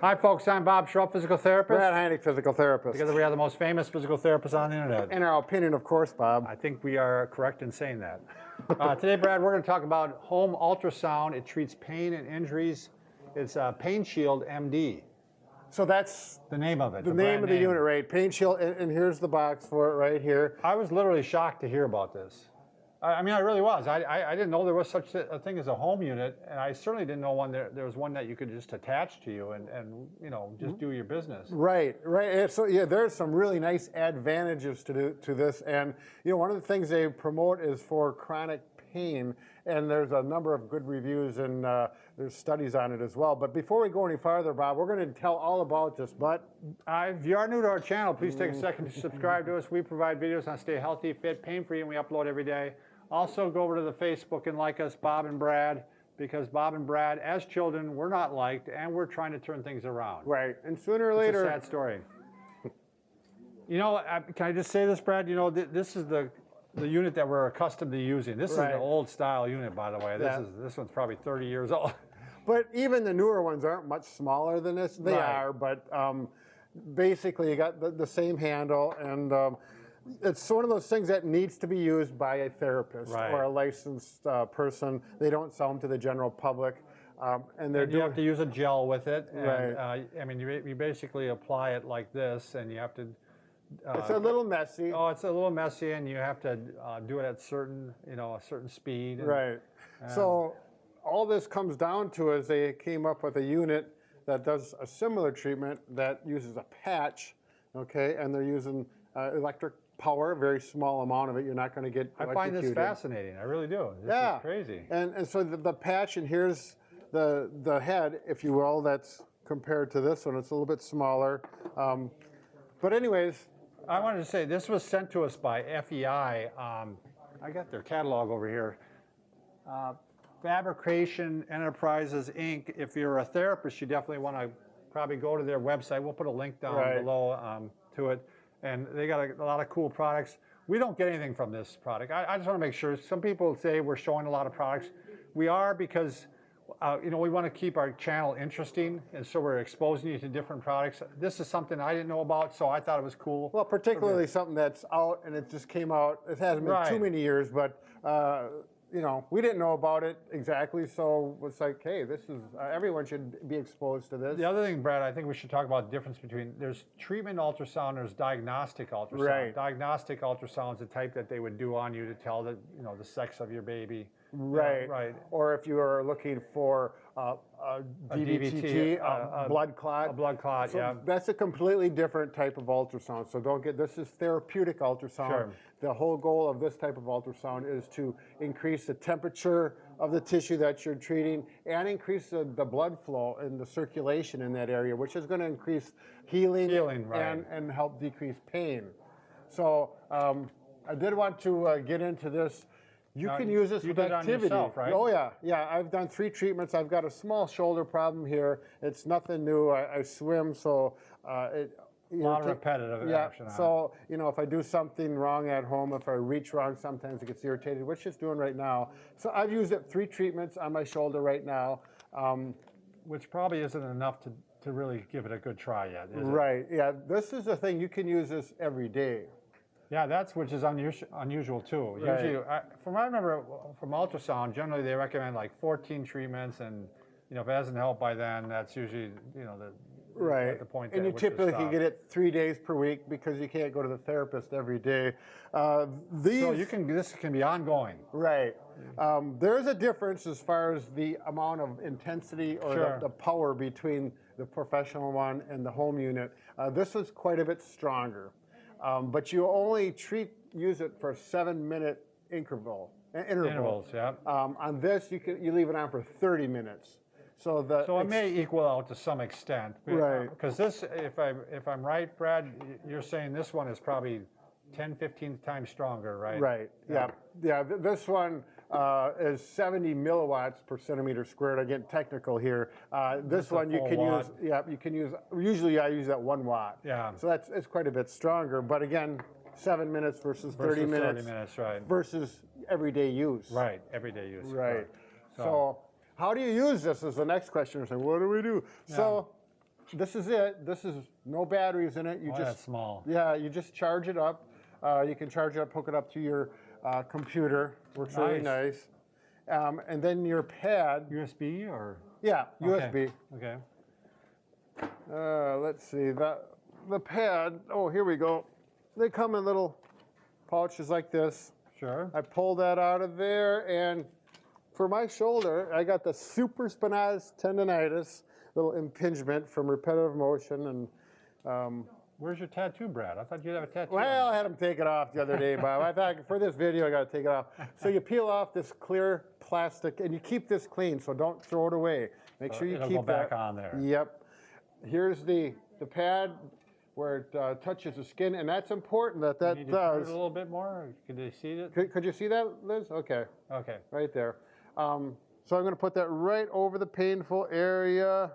Hi, folks. I'm Bob Schrupp, physical therapist. Brad Heineck, physical therapist. Together we are the most famous physical therapists on the internet. In our opinion, of course, Bob. I think we are correct in saying that. Today, Brad, we're going to talk about home ultrasound. It treats pain and injuries. It's Pain Shield MD. So that's the name of it. The name of the unit, right? Pain Shield, and here's the box for it right here. I was literally shocked to hear about this. I mean, I really was. I didn't know there was such a thing as a home unit, and I certainly didn't know there was one that you could just attach to you and you know, just do your business. Right, right. And so yeah, there's some really nice advantages to this, and you know, one of the things they promote is for chronic pain, and there's a number of good reviews and there's studies on it as well. But before we go any farther, Bob, we're going to tell all about this. But if you are new to our channel, please take a second to subscribe to us. We provide videos on stay healthy, fit, pain-free, and we upload every day. Also, go over to the Facebook and like us, Bob and Brad, because Bob and Brad, as children, we're not liked, and we're trying to turn things around. Right, and sooner or later... It's a sad story. You know, can I just say this, Brad? You know, this is the unit that we're accustomed to using. This is an old-style unit, by the way. This one's probably 30 years old. But even the newer ones aren't much smaller than this. They are, but basically you got the same handle, and it's one of those things that needs to be used by a therapist or a licensed person. They don't sell them to the general public. And you have to use a gel with it. And, I mean, you basically apply it like this, and you have to... it's a little messy. Oh, it's a little messy, and you have to do it at a certain speed. And, right. So all this comes down to is they came up with a unit that does a similar treatment that uses a patch, okay, and they're using electric power, a very small amount of it. You're not going to get I find this fascinating. I really do. This is crazy. And so the patch, and here's the head, if you will, that's compared to this one. It's a little bit smaller. But anyways, I wanted to say this was sent to us by FEI. I got their catalog over here. Fabrication Enterprises, Inc. If you're a therapist, you definitely want to probably go to their website. We'll put a link down below to it. And they got a lot of cool products. We don't get anything from this product. I just want to make sure. Some people say we're showing a lot of products. We are because you know, we want to keep our channel interesting, and so we're exposing you to different products. This is something I didn't know about, so I thought it was cool. Well, particularly something that's out and it just came out. It hasn't been too many years, but you know, we didn't know about it exactly, so it's like, hey, this is everyone should be exposed to this. The other thing, Brad, I think we should talk about the difference between there's treatment ultrasound, there's diagnostic ultrasound. Right. Diagnostic ultrasound is the type that they would do on you to tell the the sex of your baby. Right. Right. Or if you are looking for a DVT, a blood clot. A blood clot, so that's a completely different type of ultrasound. So don't get, this is therapeutic ultrasound. Sure. The whole goal of this type of ultrasound is to increase the temperature of the tissue that you're treating and increase the blood flow and the circulation in that area, which is going to increase healing and help decrease pain. So I did want to get into this. You can use this with activity. Yourself, right? Oh yeah, yeah. I've done 3 treatments. I've got a small shoulder problem here. It's nothing new. I swim, so a lot of repetitive action. So you know, if I do something wrong at home, if I reach wrong, sometimes it gets irritated, which it's doing right now. So I've used it 3 treatments on my shoulder right now, which probably isn't enough to really give it a good try yet. Is it? Yeah. This is the thing. You can use this every day. Yeah, which is unusual too. Usually, from what I remember from ultrasound, generally they recommend like 14 treatments, and if it hasn't helped by then, that's usually the point. And you typically get it 3 days per week because you can't go to the therapist every day. So this can be ongoing. Right. There's a difference as far as the amount of intensity or the power between the professional one and the home unit. This was quite a bit stronger. But you only use it for a 7-minute intervals. Yeah. On this, you leave it on for 30 minutes. So it may equal out to some extent. Right. Because this, if I'm right, Brad, you're saying this one is probably 10, 15 times stronger, right? Right. Yeah. This one is 70 milliwatts per centimeter squared. I get technical here. This one you can use. Yeah, you can use. Usually I use that 1 watt. Yeah. So it's quite a bit stronger. But again, 7 minutes versus 30 minutes. 30 minutes, right. Versus everyday use. Right. Everyday use. Right. So how do you use this is the next question. So what do we do? Yeah. So this is it. This is no batteries in it. You That's small. Yeah, you just charge it up. You can charge it up, hook it up to your computer. Works really nice. And then your pad. USB or? Yeah, USB. Okay. Let's see, the pad, oh, here we go. They come in little pouches like this. Sure. I pull that out of there, and for my shoulder, I got the supraspinatus tendonitis, little impingement from repetitive motion. And where's your tattoo, Brad? I thought you'd have a tattoo. well, I had him take it off the other day, Bob. I thought for this video, I got to take it off. So you peel off this clear plastic, and you keep this clean, so don't throw it away. Make sure you it'll keep go back on there. Yep. Here's the pad where it touches the skin, and that's important that Can you does. turn it a little bit more? Could they see it? Could you see that, Liz? Okay. Okay. Right there. So I'm going to put that right over the painful area,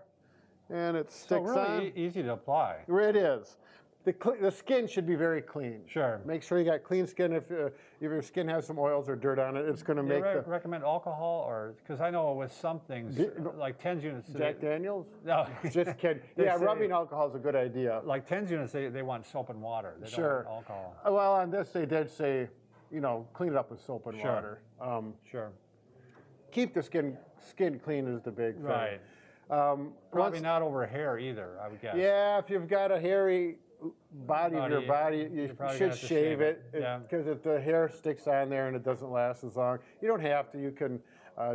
and it sticks really on. Easy to apply. It is. The skin should be very clean. Sure. Make sure you got clean skin. If your skin has some oils or dirt on it, it's going to make the... recommend alcohol, or because I know with some things like TENS units. Jack Daniels? No, Just kidding. Yeah, rubbing alcohol is a good idea. Like TENS units, they want soap and water. They don't want alcohol. Well, on this they did say, clean it up with soap and water. Sure. Keep the skin clean is the big thing. Right. Probably not over hair either, I would guess. Yeah, if you've got a hairy body of your body, you should shave it because if the hair sticks on there and it doesn't last as long. You don't have to. You can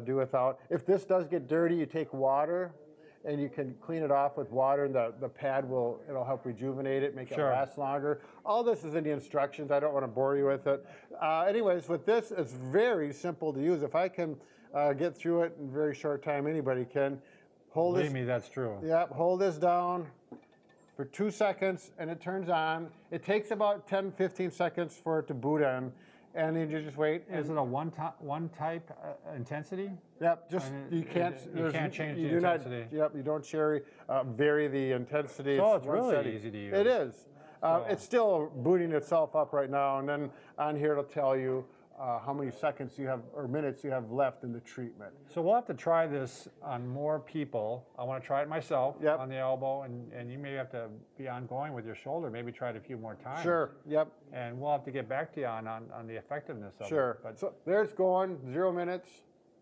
do without. If this does get dirty, you take water and you can clean it off with water, and the pad it'll help rejuvenate it, make it last longer. All this is in the instructions. I don't want to bore you with it. Anyways, with this, it's very simple to use. If I can get through it in a very short time, anybody can. Believe me, that's true. Yep, hold this down for 2 seconds, and it turns on. It takes about 10, 15 seconds for it to boot in, and then you just wait. Is it a one type intensity? Yep, you can't change the intensity. You don't vary the intensity. So it's really easy to use. It is. It's still booting itself up right now, and then on here it'll tell you how many seconds you have or minutes you have left in the treatment. So we'll have to try this on more people. I want to try it myself on the elbow, and you may have to be ongoing with your shoulder. Maybe try it a few more times. Sure. Yep. And we'll have to get back to you on the effectiveness of it. Sure. But so there it's going, 0 minutes.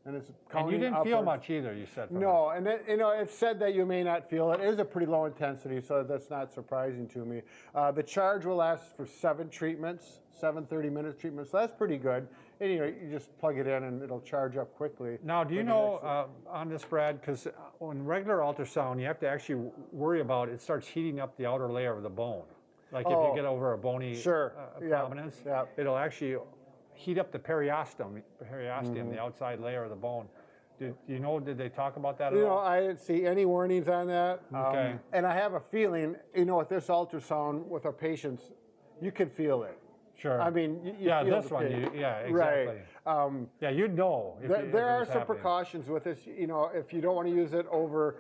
And it's counting and you didn't upwards. feel much either, you said. No, and then, it's said that you may not feel it. It is a pretty low intensity, so that's not surprising to me. The charge will last for 7 treatments, 7 30-minute treatments. So that's pretty good. And you just plug it in and it'll charge up quickly. Now, do you know on this, Brad, because on regular ultrasound, you have to actually worry about it starts heating up the outer layer of the bone. Like if you get over a bony prominence, it'll actually heat up the periosteum, the outside layer of the bone. Did they talk about that at all? I didn't see any warnings on that. Okay. And I have a feeling, with this ultrasound with our patients, you can feel it. Sure. I mean, you yeah, feel this one, exactly. Right. Yeah, you'd know. There are some precautions with this. If you don't want to use it over,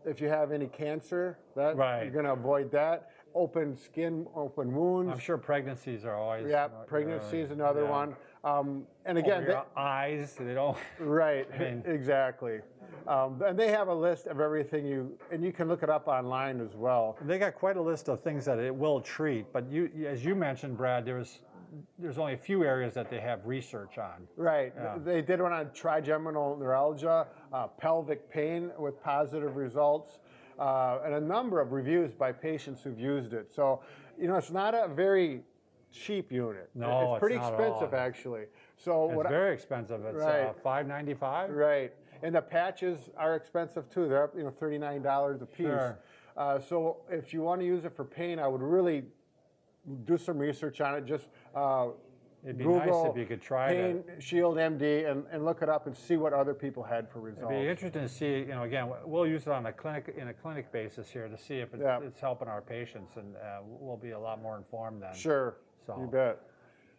if you have any cancer, you're going to avoid that. Open skin, open wounds. I'm sure pregnancies are always. Yeah, pregnancy is another one. And again, your eyes, they don't. Right, exactly. And they have a list of everything and you can look it up online as well. They got quite a list of things that it will treat, but as you mentioned, Brad, there's only a few areas that they have research on. Right. Yeah. They did one on trigeminal neuralgia, pelvic pain with positive results, and a number of reviews by patients who've used it. So, it's not a very cheap unit. No, it's pretty expensive actually. So it's very expensive. It's $5.95. Right, and the patches are expensive too. They're up, $39 a piece. Sure. So if you want to use it for pain, I would really do some research on it. Just it'd be Google nice if you could try Pain Shield MD and look it up and see what other people had for results. It'd be interesting to see. Again, we'll use it on a clinic basis here to see if it's helping our patients, and we'll be a lot more informed then. Sure. So. You bet.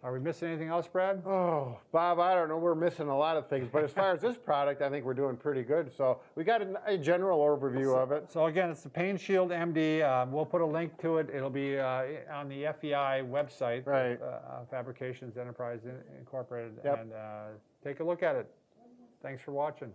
Are we missing anything else, Brad? Oh, Bob, I don't know. We're missing a lot of things. But as far as this product, I think we're doing pretty good. So we got a general overview of it. So again, it's the Pain Shield MD. We'll put a link to it. It'll be on the FEI website, right. Fabrications Enterprise Incorporated. Yep. And take a look at it. Thanks for watching.